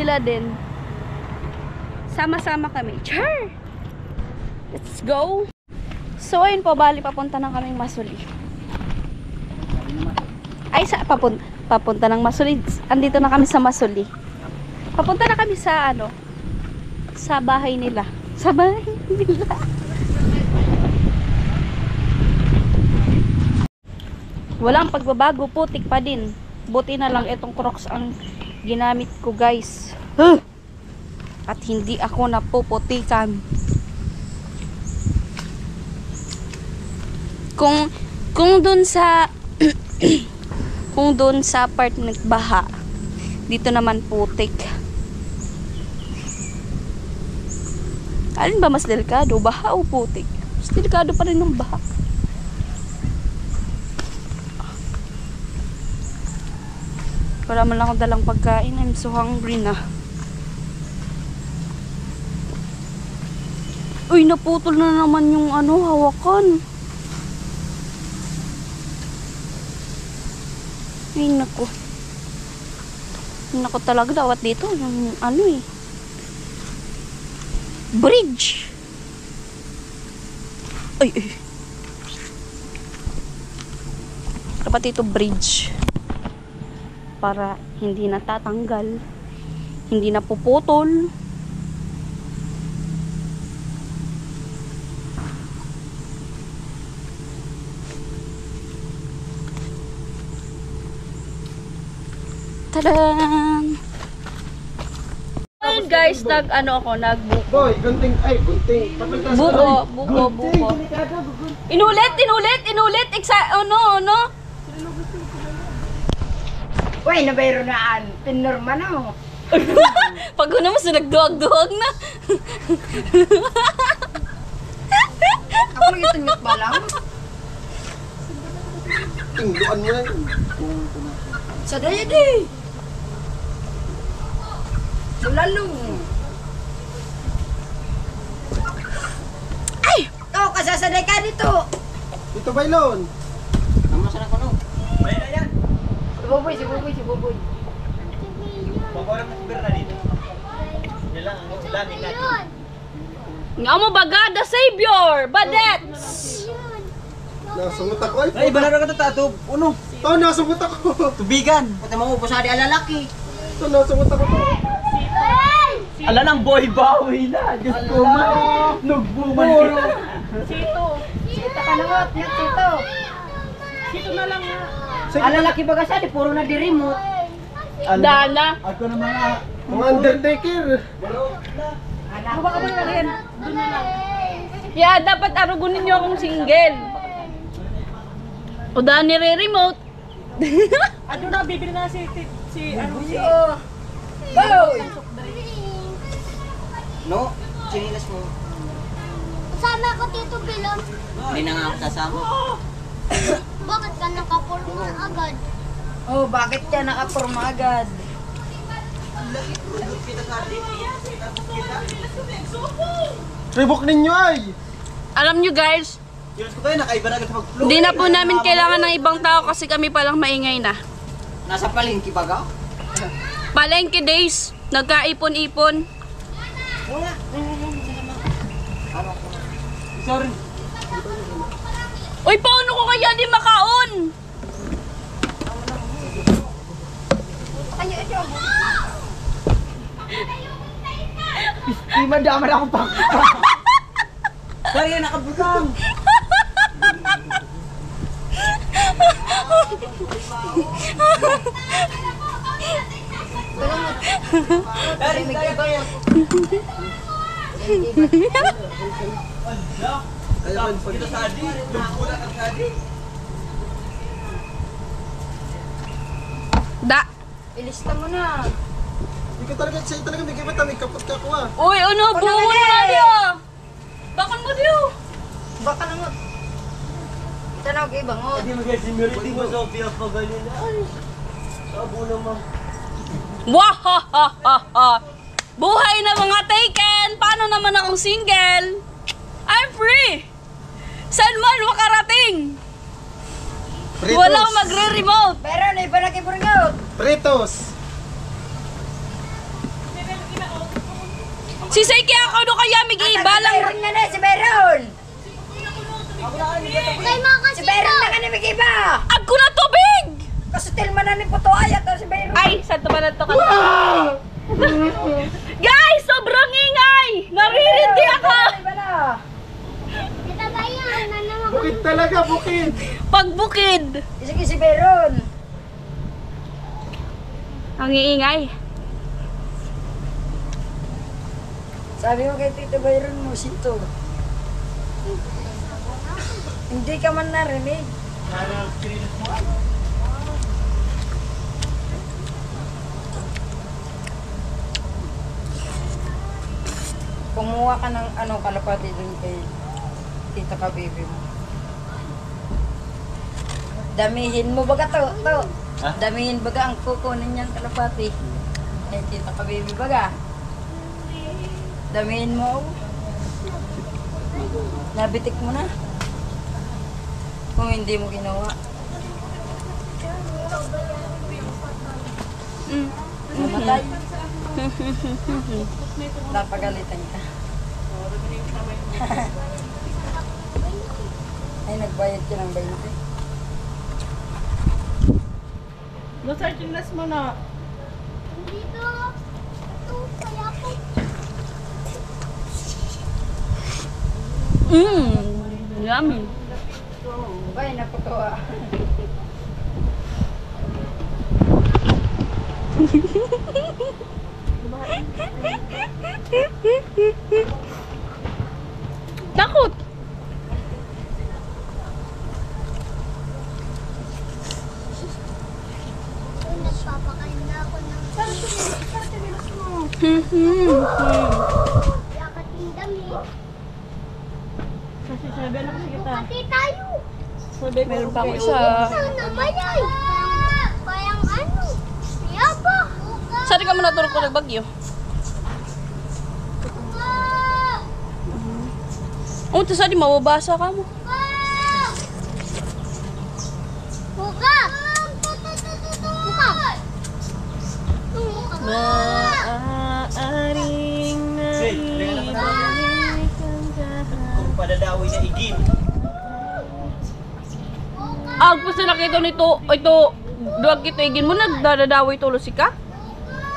sila din. Sama-sama kami. Char! Let's go! So, ayun po, bali, papunta na kaming Masuli. Ay, papunta ng Masuli. Andito na kami sa Masuli. Papunta na kami sa, sa bahay nila. Sa bahay nila. Walang pagbabago, putik pa din. Buti na lang itong Crocs ang ginamit ko, guys. At hindi ako napuputikan. Kung doon sa kung doon sa part nagbaha, dito naman putik. Alin ba mas delikado, baha o putik? Mas delikado pa rin ng baha. Wala man lang akong dalang pagkain. I'm so hungry na. Uy, naputol na naman yung hawakan. Ay, naku. Naku talaga, dawat dito. Yung bridge. Ay. Dapat ito bridge. Para hindi natatanggal. Hindi napuputol. Tadaan! Ayun guys, Boy, gunting. Buko. Inulit! Uy, nabayro na pinorma na. Pag naman sa nagduwag-duwag na. Ako yung tingit ba lang? Tingluan mo yan. Sa daya di. Sulalong. Ay! Oh, kasasanay ka dito. Dito ba ilon? Namasalan ko no. Bayan na yan. Si Buboy. Paborang kasibir na dito. Yan lang, ulamin natin. Nga mo baga, the savior! Badets! Nasungot ako ay. Ay, iba na ka tato. Uno. Nasungot ako. Tubigan. Pati maupos di alalaki. Nasungot ako. Ala ng boy bawi na. Diyos ko man. Nagbuman kita. Sito ka nangot, net sito. Sito na lang nga. Alalaki baga siya, di puro na di remote. Dana. Ako na Mga undertaker. Baka ba na rin? Yeah, dapat arugunin niyo akong single. O dani re-remote. Ano na, bibili na si Boy! No, chinilas mo. Sama ko dito, Bilon. Hindi na nga ako sasama. Bakit ka nakapulungan agad? Oh, bakit ka nakapurma agad? Ribok ninyo ay. Alam nyo guys, Kilos ko kayo, nakaiba na agad sa pag-flow. hindi na po namin kailangan ng ibang tao kasi kami palang maingay na. Nasa palengke baga? Palengke days, nagkaipon-ipon. Wala. Ano ko? Sorry. Uy, paano ko kaya di makaon? Di madaman ako pang. Sorry, nakabutang. Sorry, nagkakayo. Ayun, kita sa adi. Lumpulan ang adi. Da. Ilista mo na. Hindi ka talaga, sa'yo talaga may kibata, may kapot ka ko ah. Uy, ano, buwan na niya. Bakit mo diyo? Baka nangot. Tanawag ibang oh. Hindi mag-simility mo, Sophia, pa ganyan. Ay, sabo naman. Wahahaha! Buhay na mga taken! Paano naman akong single? I'm free! Saan man makarating? Pritos. Walang magre-remote! Pero na iba na kay Burgout. Pritos. Si Saiki ako no kaya mig iba lang. Meron nga na, si Meron. Kay mga Si Meron na ka na mag-iba. Agko na tubig. Kasutil man na ni Puto Ayat si Meron. Ay, saan to ba na to? Guys, sobrang ingay. Naririndi ako. Kita ba yan? Na naman Bukid talaga, bukid. Pagbukid. Sige si Meron. Ang iingay. Sabi mo kay Tito Byron mo, sinto. Hindi ka man narinig. Kumuha ka ng kalapati dun kay Tita Kabibi mo. Damihin mo baga to. Ha? Damihin baga ang kukunin niyang kalapati. Kay Tita Kabibi baga. Damihin mo. Nabitik mo na. Kung hindi mo ginawa. Namatay. Napagalitan ka. Ay, nagbayad ka ng 20. Lusart yung last mo na. dito. Ito, kaya po. Yummy. Ay, napatuwa. Takot. Nagpapakain na ako ng yakat yung damit. Kasi sabi lang kasi kita. Pati tayo. Sabi ko. Meron pa ako isa. Sana mayay. Parang ano? Yaba. Saan ka mo natulog ko nagbagyo? Oh, tapos saan di mababasa ka mo? Buka! Buka! Maaaring Kung padadawi na igim. Ah, gusto nakita nito, ito, duwag kito igin mo, nagdadadawi tulo si ka?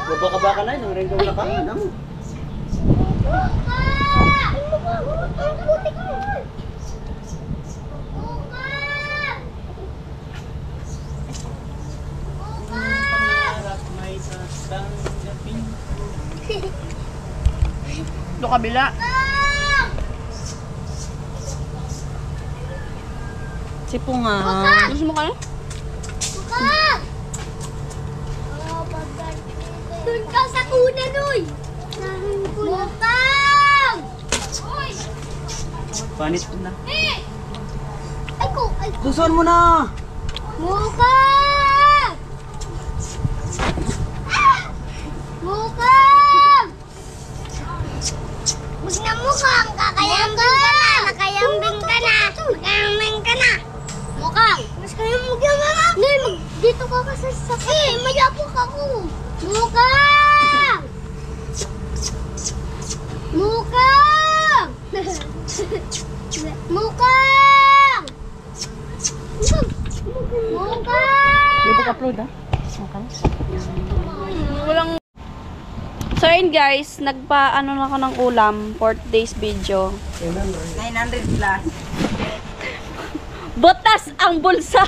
Babaka-baka na, nang rin na ka. Ano? May tatanggapin. Do kabila. Sipo nga. Gusto mo ka na? Doon ka sa kuna, Noy! Bukang! Panis po na. Ay ko! Ay ko! Susun mo na! Bukang! Bukang! Huwag na mukhang kakayambing ka na! Nakayambing ka na! Nakayambing ka na! Mukhang! Mas kayo mo ginawa! Noy, dito ka kasi sa mayapok ako! Mukhang! Mukhang! Mukhang! Mukhang! Yung pag-upload ha? Walang... So yun guys, nagpa-ano na ako ng ulam for today's video. 900 plus. Butas ang bulsa!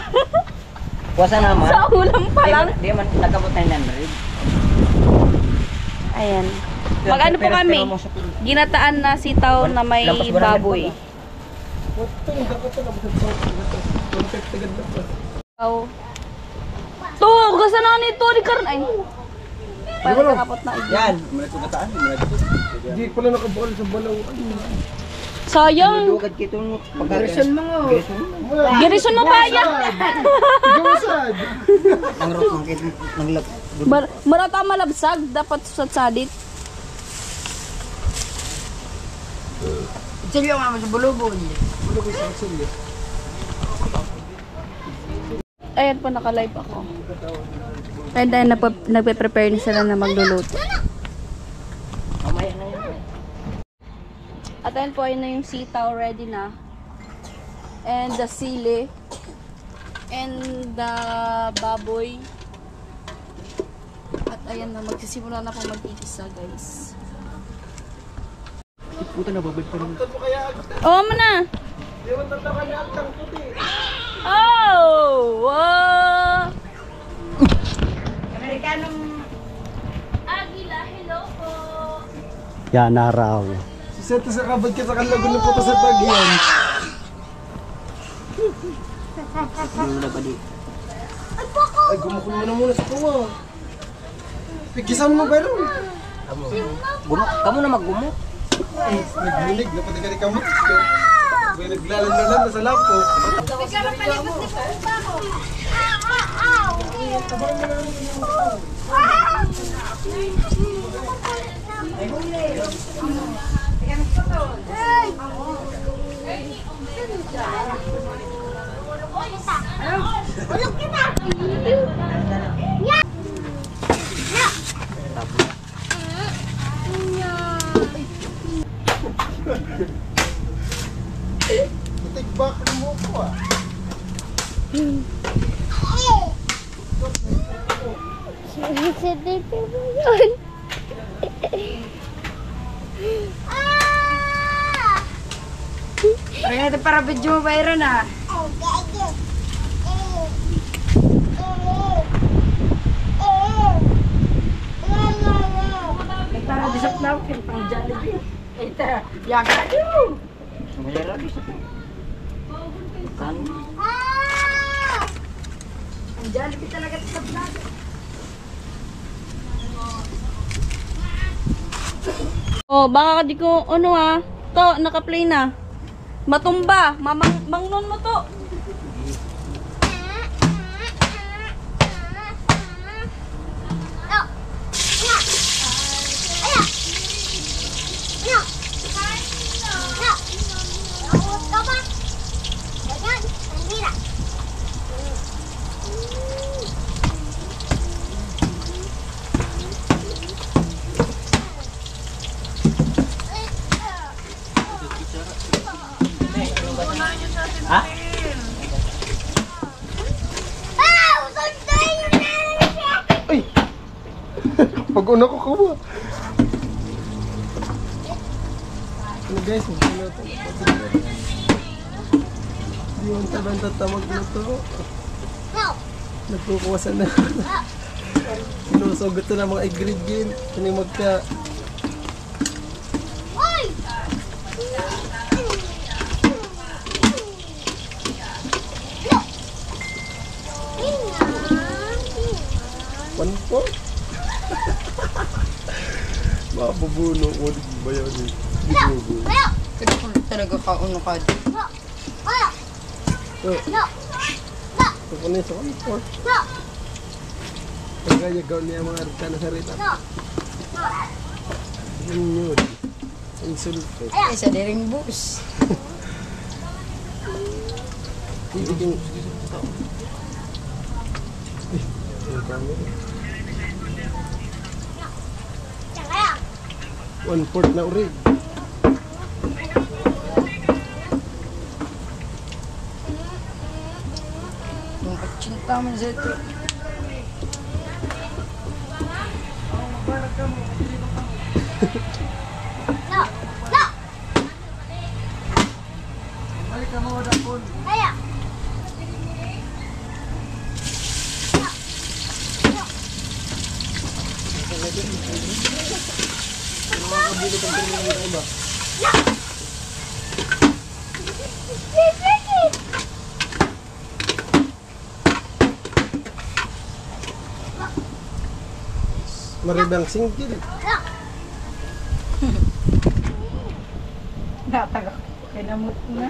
Puasa naman. Sa ulam pa lang. Di man nagabot na 900. Ayan. Mag-ano po kami? Ginataan na sitaw na may baboy. Oh. To, gasa na nito ni Karan ay. Parang nakapot na igyan. Yan. Malito bataan. Hindi pala nakabukal sa balaw. Sayang. Dugad kitong pagkarisan mo nga. Girison mo ba yan? Gawasad. Ang rot ng kitong naglap. Marata malabsag. Dapat sadit. Silyo nga mo sa bulubon. Ayan po, naka-live ako. And then, nagpe-prepare na sila na magluluto. Mamaya na yan. At ayun po, ayun na yung sitaw ready na. And the sili. And the baboy. At ayan na, magsisimula na po mag-igisa, guys. Puta na, babalik pa rin. Oo mo na! Oh! Wow! Amerikanong Agila, hello po! Yan na raw. Siseta sa kabad ka sa kalagon na puto sa tagyan. Ay, gumukulo mo na muna sa kuwa. Pigisan mo ba rin? kamu na maggumo. Nagminig, napati ka rin kamot. May naglalan-lalan na sa lapo. Ulog kita! Tigbak mo ko ah. Sedih mo yun. Try natin para video mo ba na? May para disap na ako pang Jollibee. Ita, yaga yun. Mayroon disap. Kan? Ang Jollibee talaga disap na. Oh, baka di ko, ano to, naka-play na. Matumba, mangnon mo to. Ha? Ay! Pag-una ko kuha. Ano guys, magkano ito? Hindi mo talang tatamag na ito. Nagkukuwasan na. Sinusugot na ng mga ingredient. Kung magka... One po? Mapabuno ko din ba yan eh? Binugo. Kaya kung talaga kauno ka. Ito ko na yung sa one po. Pagkayagaw niya mga arka na sarita. Yun yun. Insulto. Isa diring bus. Hindi yung... Yung camera. 1/4 na urig. Yung kachinta mo sa ito. Maribang singkil. Natagak. Kinamot na.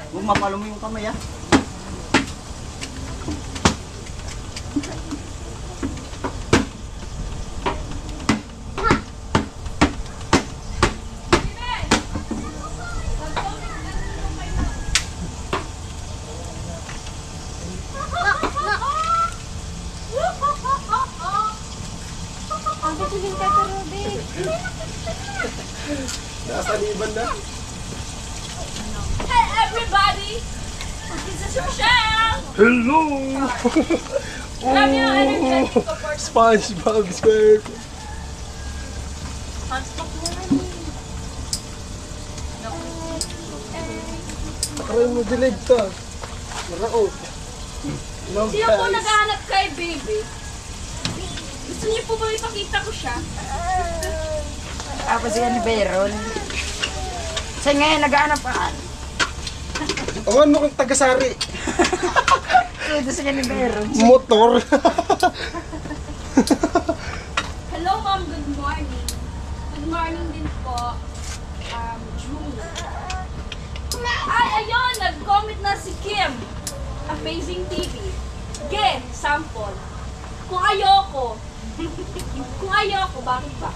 Huwag mapalo mo yung kamay ah. Bibigyan ka ka, Ruby. Nasa liban na. Hey, everybody! This is Rochelle! Hello! Grabe yung energetic ko for SpongeBob SquarePants. Takaray mo dilig to. Marao. Sino po naghahanap kay baby? Gusto niyo po ba ipakita ko siya? Tapos yan ni Beron. Kasi ngayon nag-aanap ka. Awan mo kung tagasari. Ito sa ni Beron. Motor. Hello ma'am, good morning. Good morning din po. June. Ay, ayun! Nag-comment na si Kim. Amazing TV. Again, sample. Kung ayoko. Kung ayoko, bakit ba?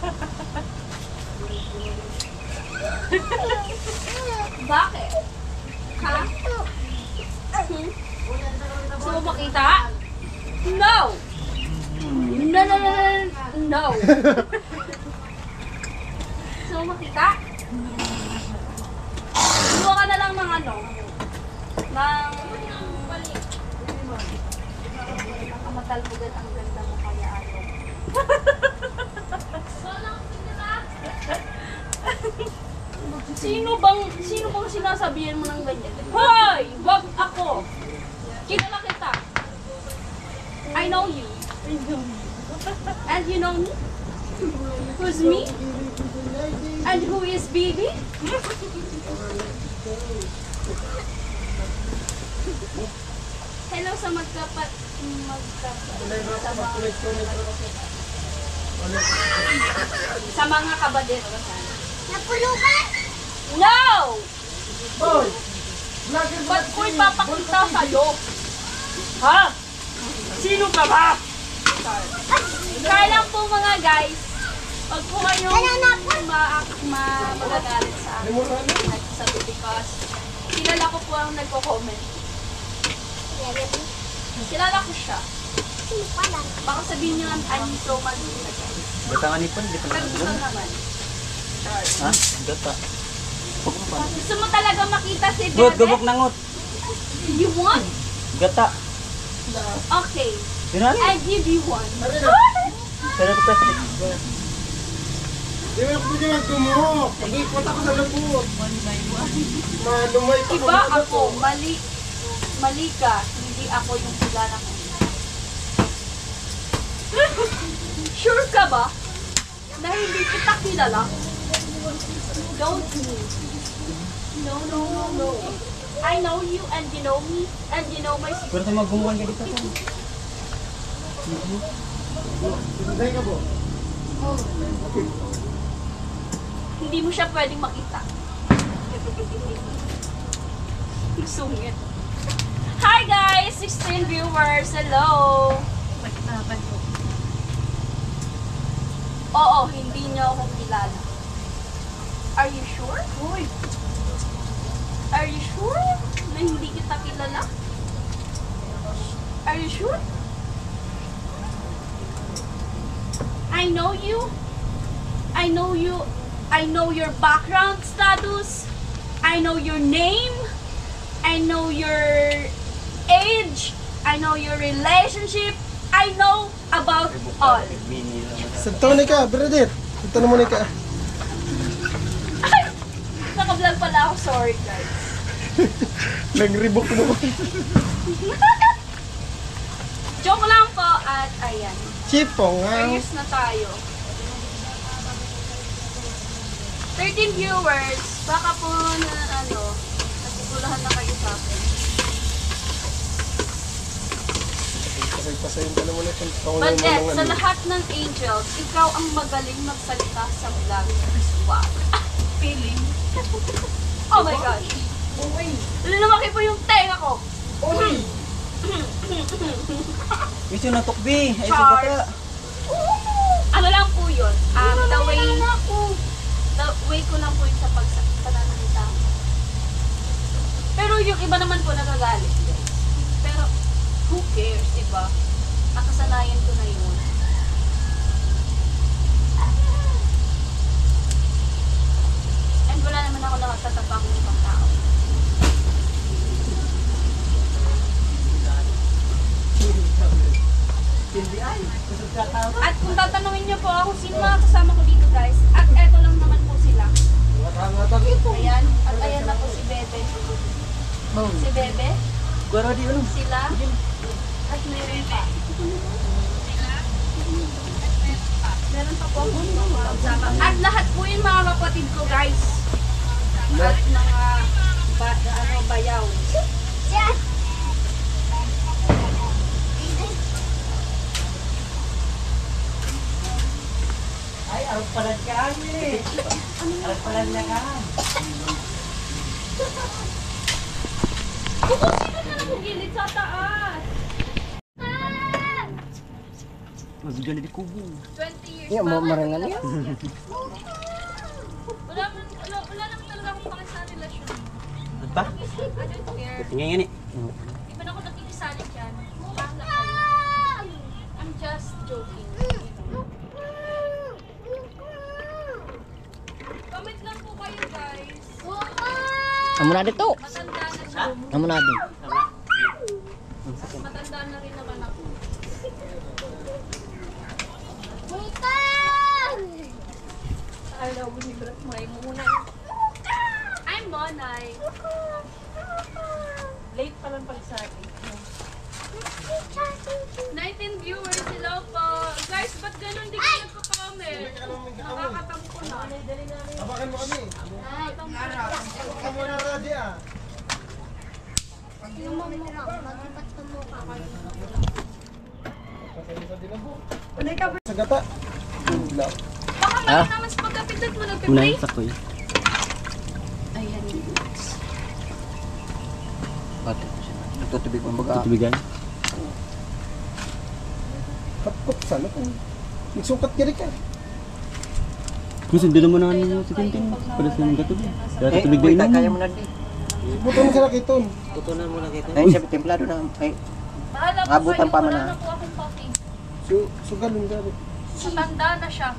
Bakit? Ha? Gusto mo makita? No! No, no, no, no, no. Gusto mo makita? Gumawa ka na lang ng ano? Ng nakamatalibugan ang ganda mo kaya ayaw. Sino bang sinasabihan mo ng ganyan? Hoy! Wag ako! Kilala kita. I know you. And you know me? Who's me? And who is Bibi? Hello sa sa mga kabadero. Napulukan! No! Ba't ko ipapakita sa'yo? Ha? Sino ka ba? Kaya lang po mga guys, pag po kayong magagalit sa akin, nagsasabi because kilala ko po ang nagko-comment. Kilala ko siya. Baka sabihin niyo I'm so malula guys. Gata nga nipon, di pa Pero gusto naman. Ha? Gata. Gusto mo talaga makita si Ngut, Bebe? gubok na ngut. You want? Gata. Okay. Yun na I give you one. Pero ito pa. Di ba ako bigyan ng dumok? Pag-ikot ako sa labot. Malumay pa Iba ako. Mali ka. Hindi ako yung kilala ko. Sure ka ba? Na hindi kita kilala? Don't me. No, no, no, no. I know you and you know me and you know my sister. Pero tayo magumuhan ka dito. Hindi ka po. Hindi mo siya pwedeng makita. Sungit. Hi guys! 16 viewers! Hello! Oo, hindi niyo ako kilala. Are you sure? Are you sure na hindi kita kilala? Are you sure? I know you. I know you. I know your background status. I know your name. I know your age. I know your relationship. I know about all. Santo ni ka, brother. Santo na mo ni ka. Ay! Naka-vlog pala ako. Sorry, guys. Nag-rebook mo. Joke lang po at ayan. Chipong ha. Serious na tayo. 13 viewers. Baka po na nasigulahan na kayo sa akin. Pasay-pasayin ka na muna kung taon But na sa lahat ng angels, ikaw ang magaling magsalita sa vlog. Wow. Feeling. Oh my gosh. Lumaki po yung tenga ko. Ito na tukbi. Ay, ito Chars. bata. Ano lang po yun? The way ko lang po yun sa pananalita. Pero yung iba naman po nagagalit. Guys. Pero who cares, diba? Nakasanayan ko na yun. Ayan. At ayan na po si Bebe. Si Bebe. Garo di ano. Sila. At meron pa. Meron pa po ako mga At lahat po yun mga kapatid ko guys. At mga bayaw. Ay, arap pala kami. Arap pala na ka. Kukusin na lang gilid sa taas. Mabigyan na di kubo. 20 years Iya, pa. marangan yan. Wala naman talaga akong pakis sa relasyon. Ano pa? I don't care. Tingnan yan eh. Di ba na ako nakinisali dyan? Bakla kayo. I'm just joking. Comment lang po kayo guys. Amo na dito. Matanda na siya. Amo na dito. Matanda na rin naman ako. Alam mo ni Brat May muna. I'm Monay. Late pa lang pala sa akin. 19 viewers, hello po. Guys, ba't ganun di kayo nagko-comment? Nakakatampo na. Abakan mo kami. Ikaw mo na ready ah. Sa gata. Ulaw. Baka meron naman sa pagkapitat mo nagpe-play. Sakto eh. Ayan. Pati. Tutubig mo baga. Tutubigan. Kapkop sana kung nagsukat ka rin ka. Kung sundin mo na ano si Tintin. Pada sa mga gatubig. Dati tubig ba Wait, inom? kaya mo na dito. Buto mo sa rakiton. Tutunan mo na kita. Ay, siya templado na. Ay, Bahala po Abutan kayo, pa man wala na. na po akong paki. Sugalon ka rin. Matanda na siya.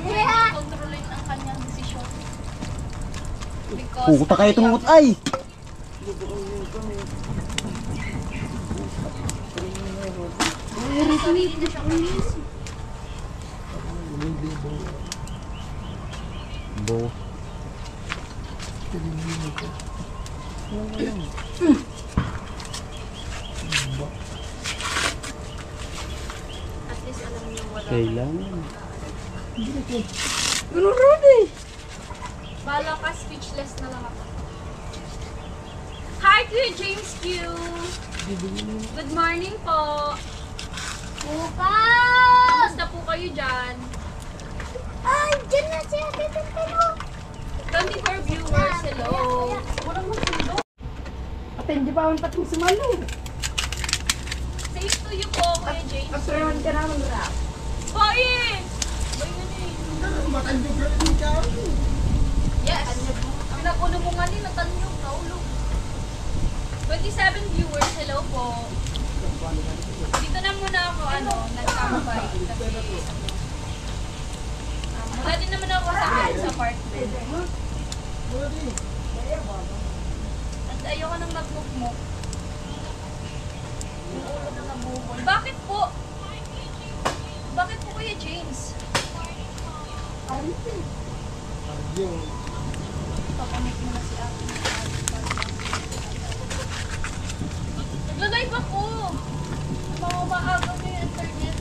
Hindi ko na kontrolin ang kanyang desisyon. Because Puta kayo tungot ay! sarili na siya kumis. Bo. At least alam niyo wala. Kailangan. Bala ka, speechless na lang ako. Hi, Kuya James Q! Good morning po! Kamusta po kayo dyan? Ay, dyan na siya. 24 viewers, hello! Walang masundo. At hindi pa ako pating sumalo. Safe to you po, Kuya James. After ka naman rap. Boy! Boy nga eh. Matandog ka rin ka. Yes! Pinapuno mo nga nila, tanyog, naulog. 27 viewers, hello po. Dito na muna ako, nagtambay. Kasi, wala din naman ako sa apartment. At ayoko nang mag-mukmuk. Yung ulo na nabukol. Bakit po? Bakit po Kuya James? Yung Papanik mo na si Ate. Nag-live ako! Mga maaga mo yung internet.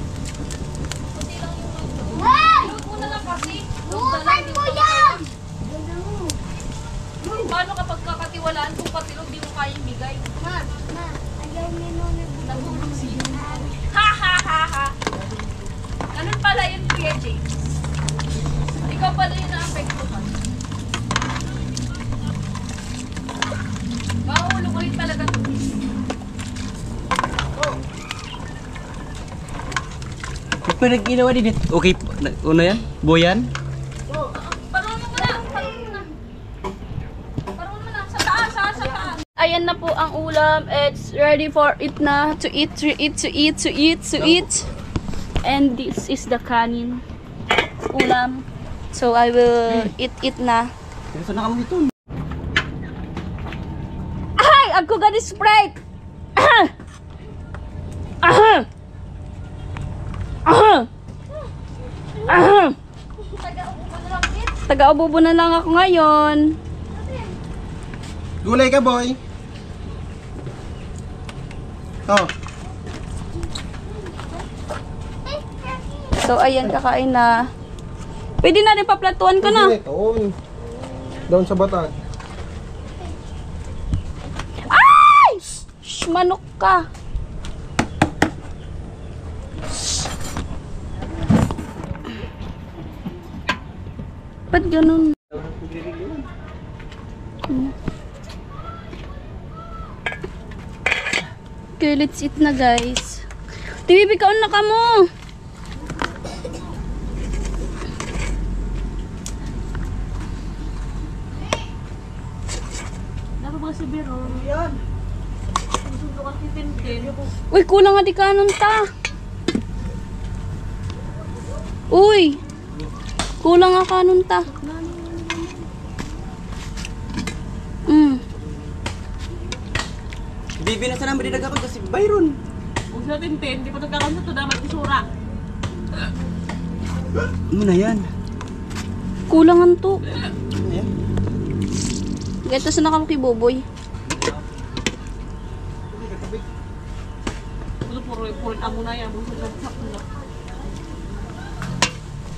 Kasi lang yung mag-load. Hey! Load mo na lang kasi. Bukan mo yan! Paano kapag kakatiwalaan kung patilog di mo kayang bigay? Ma, ayaw ni Noni. Nahulog siya. Ha ha ha ha! Ganun pala yun, Kuya James. Ikaw pala yung na-apektuhan. Mahulog ulit talaga ito. Pero ginawa din ito. Okay, una yan? Boyan? Parang mo na. Sa taas. Ayan na po ang ulam. It's ready for it na. To eat. And this is the kanin. Ulam. So I will eat na. Saan na kamo ito? Ay! Ako gani Sprite! Aha! Aha! Aha! Aha! Taga-ububo na lang ako ngayon. Gulay ka, boy. Oh. So, ayan, kakain na. Pwede na rin paplatuan ko na. Doon sa bata. Ay! Shh, manok ka. Ba't ganun? Okay, let's eat na, guys. Tibibikaon na ka mo. Uy, kulang nga di kanon ta. Uy, kulang nga kanon ta. Bibi na sana maridag ako kasi Byron. Kung sa tintin, di pa nagkakaroon ito dapat isura. Ano na yan? Kulangan to. Ayan. Ito sa nakakiboboy. Puro amo na yan.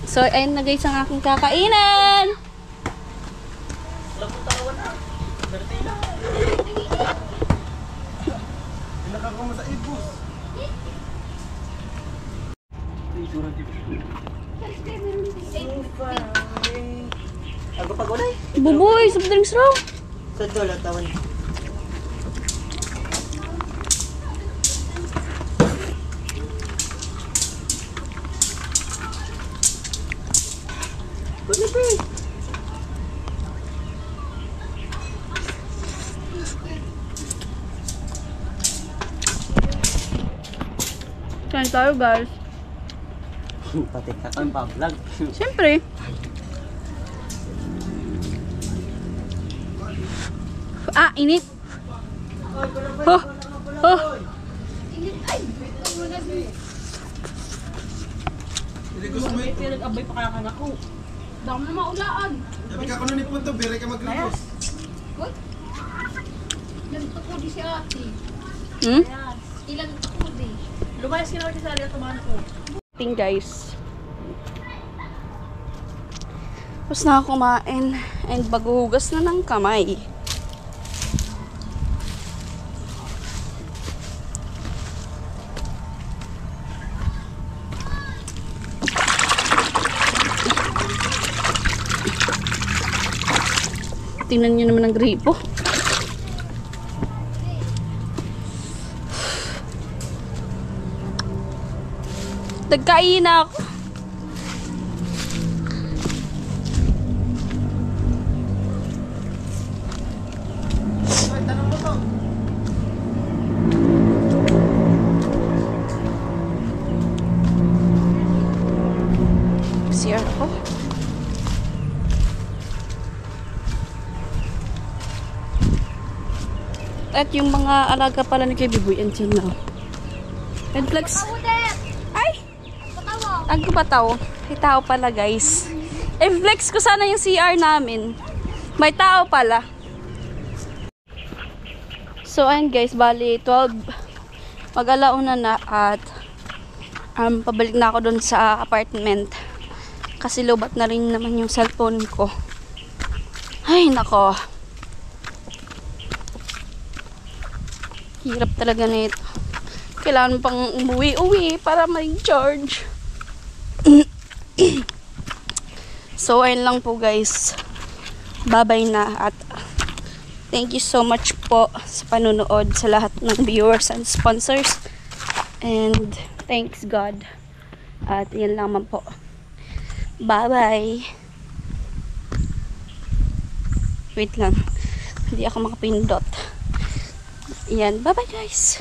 So, ayun na guys ang aking kakainan. Nakakama sa ibus. Ako pa gulay. Buboy, soft drinks raw. Sa dola tawan. Gulay. Kain tayo guys. Pati ka ang pa-vlog. Siyempre. Ah, init. Oh, oh. Pinag-abay pa kaya ako. Dami na maulaan. Sabi ka kuno ni punto, bere ka mag-repost. Ilan ko di si ate? Hmm? Ilan ko di? Lumayas ka naman sa area tumahan ko. Ting guys. Tapos na ako kumain and baguhugas na ng kamay. Tingnan nyo naman ang gripo. Nagkain na ako. Tanong mo to. CR ko. At yung mga alaga pala ni Kay Biboy, andyan na. And flex. Ay! Agpataw. May tao pala guys. I-flex ko sana yung CR namin. May tao pala. So ayun guys, bali 12 mag-alauna na at pabalik na ako dun sa apartment. Kasi lobat na rin naman yung cellphone ko. Ay nako. Hirap talaga nito. Kailangan pang umuwi-uwi para may charge. So, ayun lang po guys. Bye-bye na at thank you so much po sa panunood sa lahat ng viewers and sponsors. And thanks God. At yan lang man po. Bye-bye. Wait lang. Hindi ako makapindot. Yan. Bye-bye guys.